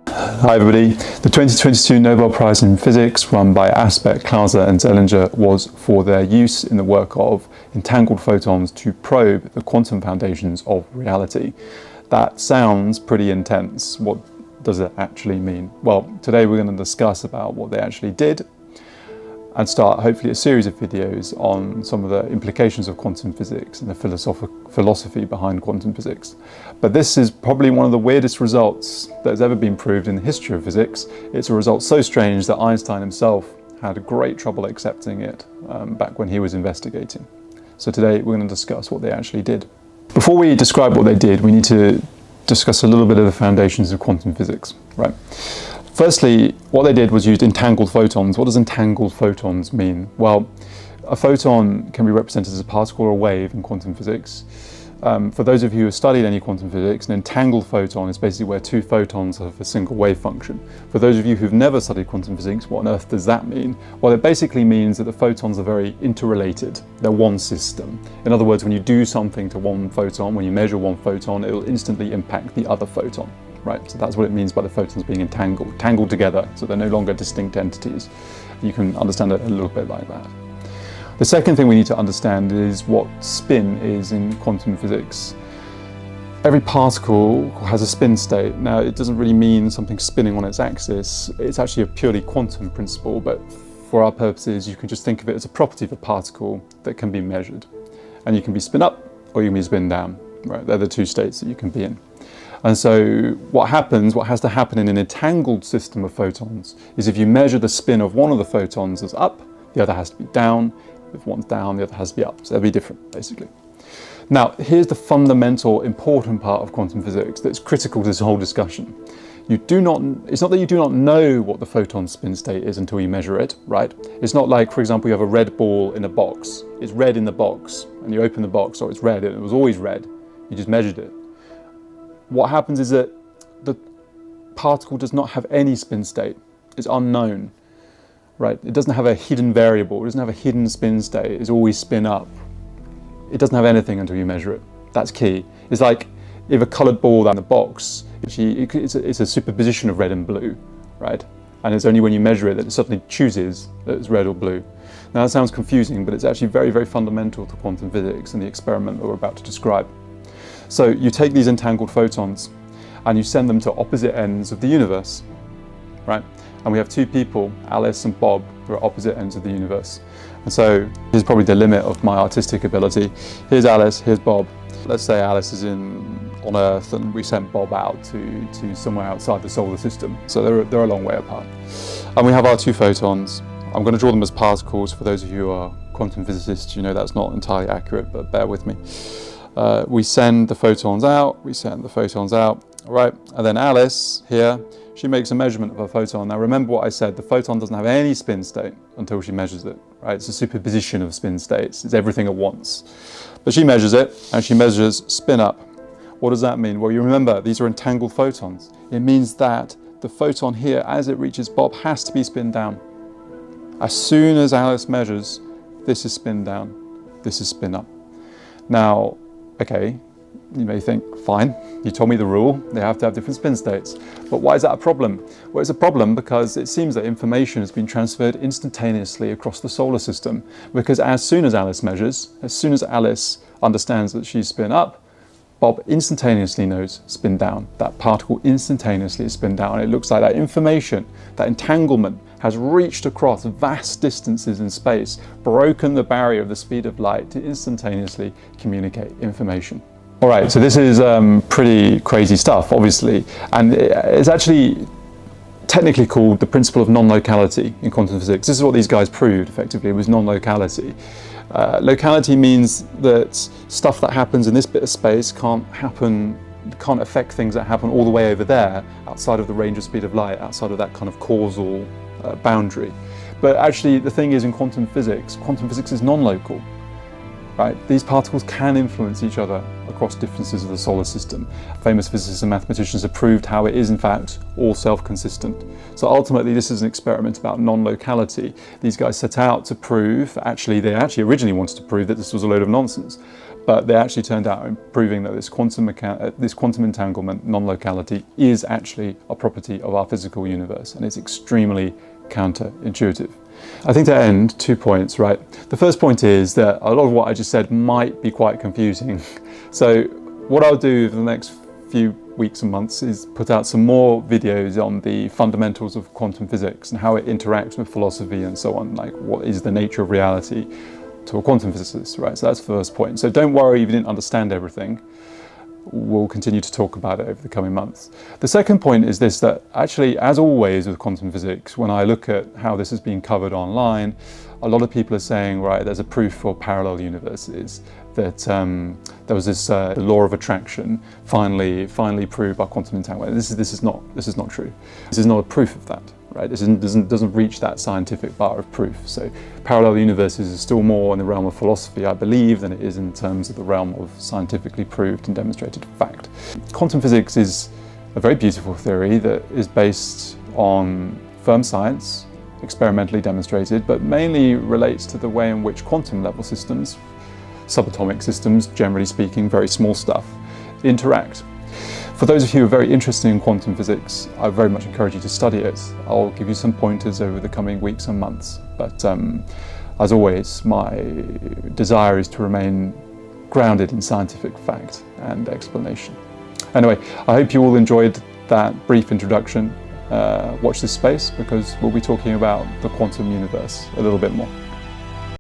Hi everybody. The 2022 Nobel Prize in Physics, run by Aspect, Klauser and Zellinger, was for their use in the work of entangled photons to probe the quantum foundations of reality. That sounds pretty intense. What does it actually mean? Well, today we're going to discuss about what they actually did and start hopefully a series of videos on some of the implications of quantum physics and the philosophy behind quantum physics. But this is probably one of the weirdest results that has ever been proved in the history of physics. It's a result so strange that Einstein himself had great trouble accepting it back when he was investigating. So today we're going to discuss what they actually did. Before we describe what they did, we need to discuss a little bit of the foundations of quantum physics, right? Firstly, what they did was use entangled photons. What does entangled photons mean? Well, a photon can be represented as a particle or a wave in quantum physics. For those of you who have studied any quantum physics, an entangled photon is basically where two photons have a single wave function. For those of you who've never studied quantum physics, what on earth does that mean? Well, it basically means that the photons are very interrelated. They're one system. In other words, when you do something to one photon, when you measure one photon, it will instantly impact the other photon. Right, so that's what it means by the photons being tangled together, so they're no longer distinct entities. You can understand it a little bit like that. The second thing we need to understand is what spin is in quantum physics. Every particle has a spin state. Now, it doesn't really mean something spinning on its axis. It's actually a purely quantum principle, but for our purposes, you can just think of it as a property of a particle that can be measured. And you can be spin up or you can be spin down. Right, they're the two states that you can be in. And so what has to happen in an entangled system of photons is if you measure the spin of one of the photons as up, the other has to be down. If one's down, the other has to be up. So they'll be different, basically. Now, here's the fundamental, important part of quantum physics that's critical to this whole discussion. It's not that you do not know what the photon spin state is until you measure it, right? It's not like, for example, you have a red ball in a box. It's red in the box, and you open the box, or it's red, and it was always red. You just measured it. What happens is that the particle does not have any spin state. It's unknown, right? It doesn't have a hidden variable. It doesn't have a hidden spin state. It's always spin up. It doesn't have anything until you measure it. That's key. It's like if a coloured ball in the box, it's a superposition of red and blue, right? And it's only when you measure it that it suddenly chooses that it's red or blue. Now that sounds confusing, but it's actually very, very fundamental to quantum physics and the experiment that we're about to describe. So you take these entangled photons and you send them to opposite ends of the universe, right? And we have two people, Alice and Bob, who are opposite ends of the universe. And so here's probably the limit of my artistic ability. Here's Alice, here's Bob. Let's say Alice is on Earth and we sent Bob out to somewhere outside the solar system. So they're a long way apart. And we have our two photons. I'm going to draw them as particles. For those of you who are quantum physicists, you know that's not entirely accurate, but bear with me. We send the photons out, all right? And then Alice here, she makes a measurement of a photon. Now remember what I said, the photon doesn't have any spin state until she measures it, right? It's a superposition of spin states, it's everything at once. But she measures it, and she measures spin up. What does that mean? Well, you remember, these are entangled photons. It means that the photon here, as it reaches Bob, has to be spin down. As soon as Alice measures, this is spin down, this is spin up. Now, okay, you may think, fine, you told me the rule, they have to have different spin states. But why is that a problem? Well, it's a problem because it seems that information has been transferred instantaneously across the solar system. Because as soon as Alice measures, as soon as Alice understands that she's spin up, Bob instantaneously knows spin down. That particle instantaneously is spin down. It looks like that information, that entanglement, has reached across vast distances in space, broken the barrier of the speed of light to instantaneously communicate information. All right, so this is pretty crazy stuff, obviously, and it's actually technically called the principle of non-locality in quantum physics. This is what these guys proved, effectively, was non-locality. Locality means that stuff that happens in this bit of space can't affect things that happen all the way over there, outside of the range of speed of light, outside of that kind of causal boundary. But actually, the thing is, in quantum physics is non-local. Right? These particles can influence each other across distances of the solar system. Famous physicists and mathematicians have proved how it is, in fact, all self-consistent. So ultimately, this is an experiment about non-locality. These guys set out to prove, they actually originally wanted to prove that this was a load of nonsense. but they actually turned out in proving that this quantum entanglement, non-locality, is actually a property of our physical universe, and it's extremely counterintuitive. I think to end, 2 points, right? The first point is that a lot of what I just said might be quite confusing. So what I'll do for the next few weeks and months is put out some more videos on the fundamentals of quantum physics and how it interacts with philosophy and so on, like what is the nature of reality to a quantum physicist, right? So that's the first point. So don't worry if you didn't understand everything. We'll continue to talk about it over the coming months. The second point is this, that actually, as always with quantum physics, when I look at how this is being covered online, a lot of people are saying, right, there's a proof for parallel universes, that there was this the law of attraction finally proved by quantum entanglement. This is not true. This is not a proof of that, right? This doesn't reach that scientific bar of proof. So parallel universes is still more in the realm of philosophy, I believe, than it is in terms of the realm of scientifically proved and demonstrated fact. Quantum physics is a very beautiful theory that is based on firm science, experimentally demonstrated, but mainly relates to the way in which quantum level systems, subatomic systems, generally speaking, very small stuff, interact. For those of you who are very interested in quantum physics, I very much encourage you to study it. I'll give you some pointers over the coming weeks and months. But as always, my desire is to remain grounded in scientific fact and explanation. Anyway, I hope you all enjoyed that brief introduction. Watch this space, because we'll be talking about the quantum universe a little bit more.